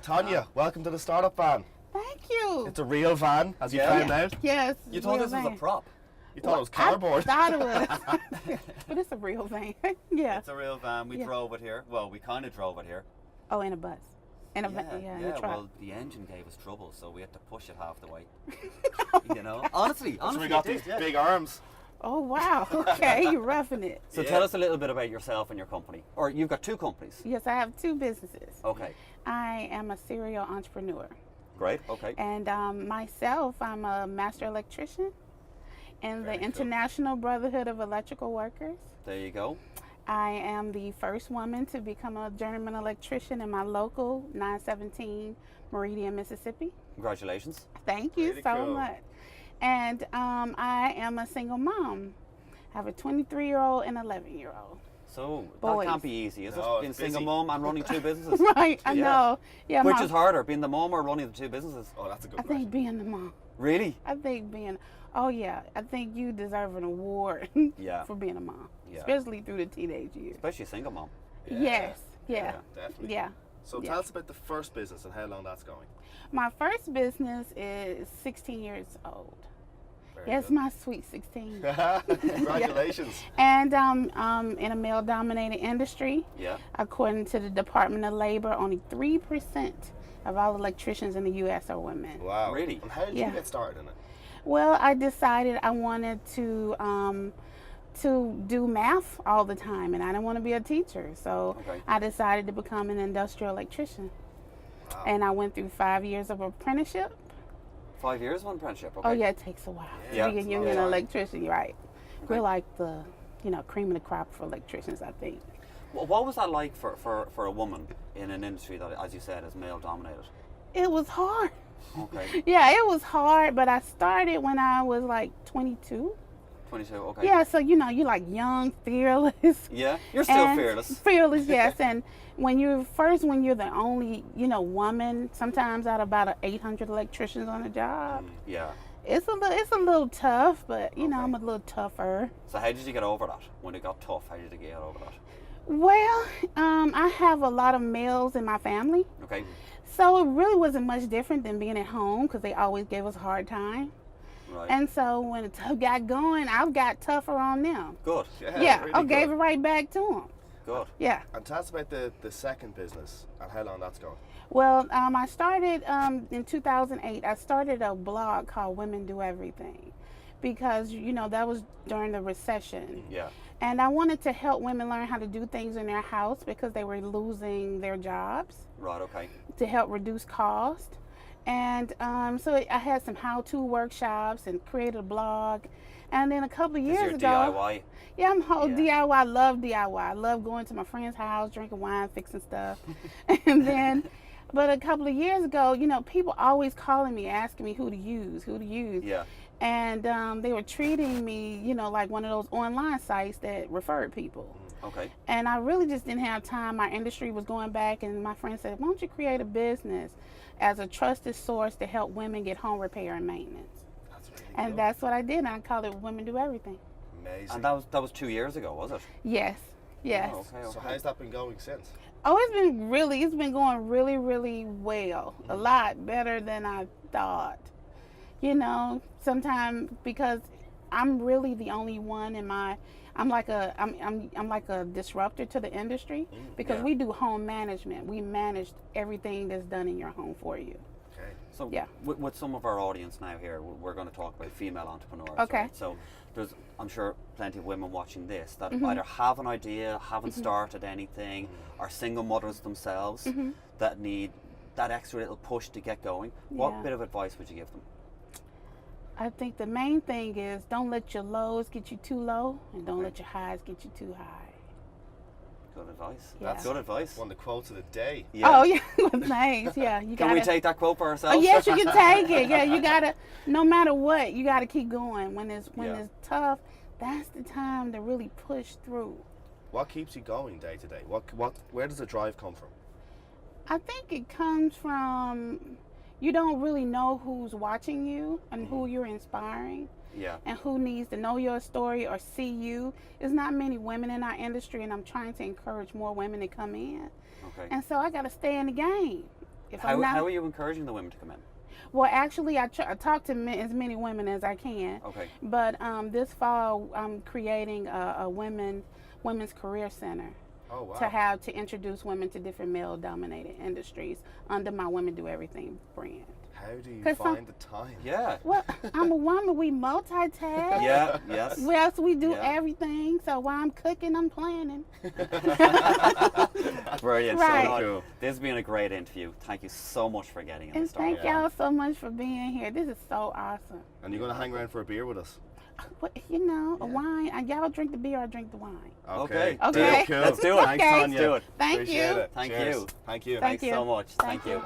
Tonya, welcome to the startup van. Thank you. It's a real van, as you found out. Yes. You thought this was a prop. You thought it was cardboard. I thought it was. But it's a real van. Yeah. It's a real van. We drove it here. Well, we kind of drove it here. Oh, in a bus. In a van, in a truck. Well, the engine gave us trouble, so we had to push it half the way. You know, honestly. So we got these big arms. Oh, wow. Okay, you're roughing it. So tell us a little bit about yourself and your company. Or you've got two companies. Yes, I have two businesses. Okay. I am a serial entrepreneur. Great, okay. And myself, I'm a master electrician in the Very International Brotherhood of Electrical Workers. There you go. I am the first woman to become a journeyman electrician in my local 917 Meridian, Mississippi. Congratulations. Thank you Really so cool. much. And I am a single mom. I have a 23-year-old and 11-year-old. So Boys. that can't be easy, is No, it? Being it's a single busy. mom and running two businesses. Right, I know. Yeah, Which is harder, being the mom or running the two businesses? Oh, that's a good I question. think being the mom. Really? I think being, oh yeah, I think you deserve an award Yeah. for being a mom, Yeah. especially through the teenage years. Especially a single mom. Yeah. Yes, yeah, Definitely. yeah. So Yeah. tell us about the first business and how long that's going. My first business is 16 years old. Very Yes, good. my sweet 16. Congratulations. And in a male-dominated industry, Yeah. according to the Department of Labor, only 3% of all electricians in the U.S. are women. Wow. Really? And how did Yeah. you get started in it? Well, I decided I wanted to do math all the time, and I didn't want to be a teacher. So Okay. I decided to become an industrial electrician. Wow. And I went through 5 years of apprenticeship. 5 years of apprenticeship, okay. Oh yeah, it takes a while Yeah, to be it's a a young long time. electrician. You're right. Okay. We're like the cream of the crop for electricians, I think. What was that like for a woman in an industry that, as you said, is male dominated? It was hard. Okay. Yeah, it was hard, but I started when I was like 22. 22, okay. Yeah, so you're like young, fearless. Yeah, you're still And fearless. Fearless, yes. And when you're the only, woman, sometimes out of about 800 electricians on a job, Yeah. it's a little tough. But Okay. I'm a little tougher. So how did you get over that? When it got tough, how did you get over that? Well, I have a lot of males in my family, Okay. so it really wasn't much different than being at home because they always gave us a hard time. Right. And so when the tough got going, I've got tougher on them. Good. Yeah, really I gave good. it right back to them. Good. Yeah. And tell us about the second business and how long that's going. Well, I started in 2008. I started a blog called Women Do Everything because, that was during the recession. Yeah. And I wanted to help women learn how to do things in their house because they were losing their jobs, Right, okay. to help reduce cost. And so I had some how-to workshops and created a blog. And then a couple of This years is your ago, DIY. yeah, I'm whole Yeah. DIY. I love DIY. I love going to my friend's house, drinking wine, fixing stuff. And then, but a couple of years ago, people always calling me, asking me who to use. Yeah. And they were treating me, like one of those online sites that referred people. Okay. And I really just didn't have time. My industry was going back, and my friend said, why don't you create a business as a trusted source to help women get home repair and maintenance? That's really And cool. that's what I did. And I called it Women Do Everything. Amazing. And that was 2 years ago, was it? Yes. Yes. Oh, okay, So okay. how's that been going since? Oh, it's been going really, really well. A lot better than I thought. Sometimes because I'm really the only one I'm like a disruptor to the industry because Yeah. we do home management. We manage everything that's done in your home for you. Okay. So Yeah. with some of our audience now here, we're going to talk about female entrepreneurs. Okay. Right? So there's, I'm sure, plenty of women watching this that Mm-hmm. either have an idea, haven't started anything, are single mothers themselves Mm-hmm. that need that extra little push to get going. What Yeah. bit of advice would you give them? I think the main thing is don't let your lows get you too low and don't let your highs get you too high. Good advice. Yeah. That's good advice. One of the quotes of the day. Oh yeah, thanks. Yeah, you Can gotta. we take that quote for ourselves? Oh, yes, you can take it. Yeah, you gotta. No matter what, you gotta keep going. When it's Yeah. tough, that's the time to really push through. What keeps you going day to day? Where does the drive come from? I think it comes from you don't really know who's watching you and who you're inspiring. Yeah. And who needs to know your story or see you. There's not many women in our industry, and I'm trying to encourage more women to come in. Okay. And so I got to stay in the game. if How, I'm not, how are you encouraging the women to come in? well, actually, I talk to as many women as I can. Okay. But this fall, I'm creating a women's career center Oh wow. to introduce women to different male-dominated industries under my Women Do Everything brand. How do you 'Cause find the time? Yeah. Well, I'm a woman. We multitask. Yeah. Yes. Yes, we do Yeah. everything. So while I'm cooking, I'm planning. Brilliant. Right. So, Cool. this has been a great interview. Thank you so much for getting in And the story. thank y'all so much for being here. This is so awesome. And you're gonna hang around for a beer with us? But, a wine. Y'all drink the beer, I drink the wine. Okay. Okay. Cool. Let's do it. Thanks, Okay. Tonya. Let's do it. Thank Appreciate you. it. Thank Cheers. you. Thank you. Thank Thanks so much. Thank you. you.